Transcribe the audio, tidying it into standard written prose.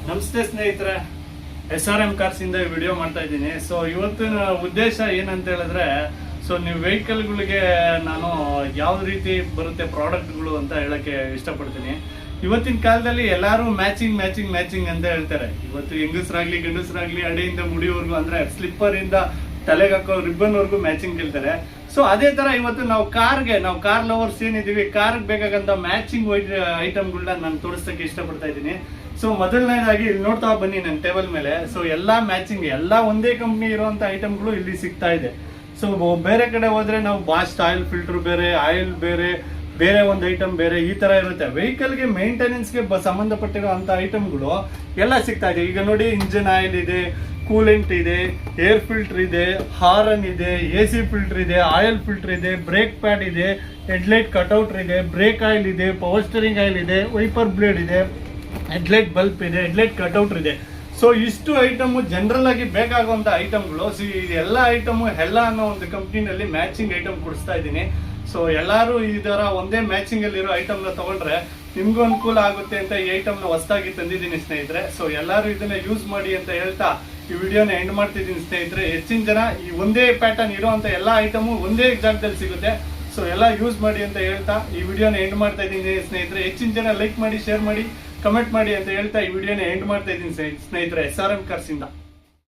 ನಮಸ್ತೆ ಸ್ನೇಹಿತರೆ, SRM cars ಇಂದ ವಿಡಿಯೋ ಮಾಡ್ತಾ ಇದ್ದೀನಿ. ಸೊ ಇವತ್ತಿನ ಉದ್ದೇಶ ಏನಂತ ಹೇಳಿದ್ರೆ, ಸೊ ನೀವು ವೆಹಿಕಲ್ಗಳಿಗೆ ನಾನು ಯಾವ ರೀತಿ ಬರುತ್ತೆ ಪ್ರಾಡಕ್ಟ್ಗಳು ಅಂತ ಹೇಳಕ್ಕೆ ಇಷ್ಟಪಡ್ತೀನಿ. ಇವತ್ತಿನ ಕಾಲದಲ್ಲಿ ಎಲ್ಲರೂ ಮ್ಯಾಚಿಂಗ್ ಮ್ಯಾಚಿಂಗ್ ಮ್ಯಾಚಿಂಗ್ ಅಂತ ಹೇಳ್ತಾರೆ. ಇವತ್ತು ಹೆಂಗಸರಾಗ್ಲಿ ಗಂಡಸರಾಗ್ಲಿ ಅಡಿಯಿಂದ ಮುಡಿಯವರೆಗೂ ಅಂದ್ರೆ ಸ್ಲಿಪ್ಪರ್ ಇಂದ ತಲೆಗೆ ಹಾಕೋ ರಿಬ್ಬನ್ ವರ್ಗೂ ಮ್ಯಾಚಿಂಗ್ ಹೇಳ್ತಾರೆ. ಸೊ ಅದೇ ತರ ಇವತ್ತು ನಾವು ಕಾರ್ ಲವರ್ಸ್ ಏನಿದೀವಿ, ಕಾರ್ಗೆ ಬೇಕಾಗಂತ ಮ್ಯಾಚಿಂಗ್ ಐಟಮ್ಗಳನ್ನ ನಾನು ತೋರಿಸಕ್ಕೆ ಇಷ್ಟಪಡ್ತಾ ಇದ್ದೀನಿ. ಸೊ ಮೊದಲನೇದಾಗಿ ಇಲ್ಲಿ ನೋಡ್ತಾ ಬನ್ನಿ ನನ್ನ ಟೇಬಲ್ ಮೇಲೆ. ಸೊ ಎಲ್ಲಾ ಮ್ಯಾಚಿಂಗ್, ಎಲ್ಲಾ ಒಂದೇ ಕಂಪ್ನಿ ಇರುವಂತ ಐಟಮ್ಗಳು ಇಲ್ಲಿ ಸಿಗ್ತಾ ಇದೆ. ಸೊ ಬೇರೆ ಕಡೆ ಹೋದ್ರೆ ನಾವು ಬಾಸ್ಟ್ ಆಯಿಲ್ ಫಿಲ್ಟರ್ ಬೇರೆ, ಆಯಿಲ್ ಬೇರೆ ಒಂದು ಐಟಮ್ ಬೇರೆ, ಈ ತರ ಇರುತ್ತೆ. ವೆಹಿಕಲ್ಗೆ ಮೇಂಟೆನೆನ್ಸ್ಗೆ ಸಂಬಂಧಪಟ್ಟಿರೋ ಅಂತ ಐಟಮ್ಗಳು ಎಲ್ಲ ಸಿಗ್ತಾ ಇದೆ. ಈಗ ನೋಡಿ, ಇಂಜಿನ್ ಆಯಿಲ್ ಇದೆ, ಕೂಲೆಂಟ್ ಇದೆ, ಏರ್ ಫಿಲ್ಟರ್ ಇದೆ, ಹಾರನ್ ಇದೆ, AC ಫಿಲ್ಟರ್ ಇದೆ, ಆಯಿಲ್ ಫಿಲ್ಟರ್ ಇದೆ, ಬ್ರೇಕ್ ಪ್ಯಾಡ್ ಇದೆ, ಹೆಡ್ಲೈಟ್ ಕಟ್ಔಟರ್ ಇದೆ, ಬ್ರೇಕ್ ಆಯಿಲ್ ಇದೆ, ಪವರ್ ಸ್ಟೀರಿಂಗ್ ಆಯಿಲ್ ಇದೆ, ವೈಪರ್ ಬ್ಲೇಡ್ ಇದೆ, ಹೆಡ್ಲೈಟ್ ಬಲ್ಪ್ ಇದೆ, ಹೆಡ್ಲೈಟ್ ಕಟ್ಔಟರ್ ಇದೆ. ಸೊ ಇಷ್ಟು ಐಟಮ್ ಜನರಲ್ ಆಗಿ ಬೇಕಾಗುವಂತ ಐಟಮ್ಗಳು. ಸೊ ಎಲ್ಲ ಐಟಮ್ ಹೆಲ್ಲ ಅನ್ನೋ ಒಂದು ಕಂಪ್ನಿನಲ್ಲಿ ಮ್ಯಾಚಿಂಗ್ ಐಟಮ್ ಕೊಡಿಸ್ತಾ ಇದ್ದೀನಿ. ಸೊ ಎಲ್ಲರೂ ಇದರ ಒಂದೇ ಮ್ಯಾಚಿಂಗ್ ಅಲ್ಲಿರೋ ಐಟಮ್ ನ ತಗೊಂಡ್ರೆ ನಿಮ್ಗೂ ಅನುಕೂಲ ಆಗುತ್ತೆ ಅಂತ ಈ ಐಟಮ್ ನ ಹೊಸದಾಗಿ ತಂದಿದ್ದೀನಿ ಸ್ನೇಹಿತರೆ. ಸೊ ಎಲ್ಲರೂ ಇದನ್ನ ಯೂಸ್ ಮಾಡಿ ಅಂತ ಹೇಳ್ತಾ ಈ ವಿಡಿಯೋನ ಎಂಡ್ ಮಾಡ್ತಿದ್ದೀನಿ ಸ್ನೇಹಿತರೆ. ಹೆಚ್ಚಿನ ಜನ ಈ ಒಂದೇ ಪ್ಯಾಟರ್ನ್ ಇರುವಂತ ಎಲ್ಲಾ ಐಟಮು ಒಂದೇ ಜಾಗದಲ್ಲಿ ಸಿಗುತ್ತೆ. ಸೊ ಎಲ್ಲ ಯೂಸ್ ಮಾಡಿ ಅಂತ ಹೇಳ್ತಾ ಈ ವಿಡಿಯೋನ ಎಂಡ್ ಮಾಡ್ತಾ ಇದ್ದೀನಿ ಸ್ನೇಹಿತರೆ. ಹೆಚ್ಚಿನ ಜನ ಲೈಕ್ ಮಾಡಿ, ಶೇರ್ ಮಾಡಿ, ಕಮೆಂಟ್ ಮಾಡಿ ಅಂತ ಹೇಳ್ತಾ ಈ ವಿಡಿಯೋನ ಎಂಡ್ ಮಾಡ್ತಾ ಇದ್ದೀನಿ ಸ್ನೇಹಿತರೆ, SRM ಕಾರ್ಸ್ ಇಂದ.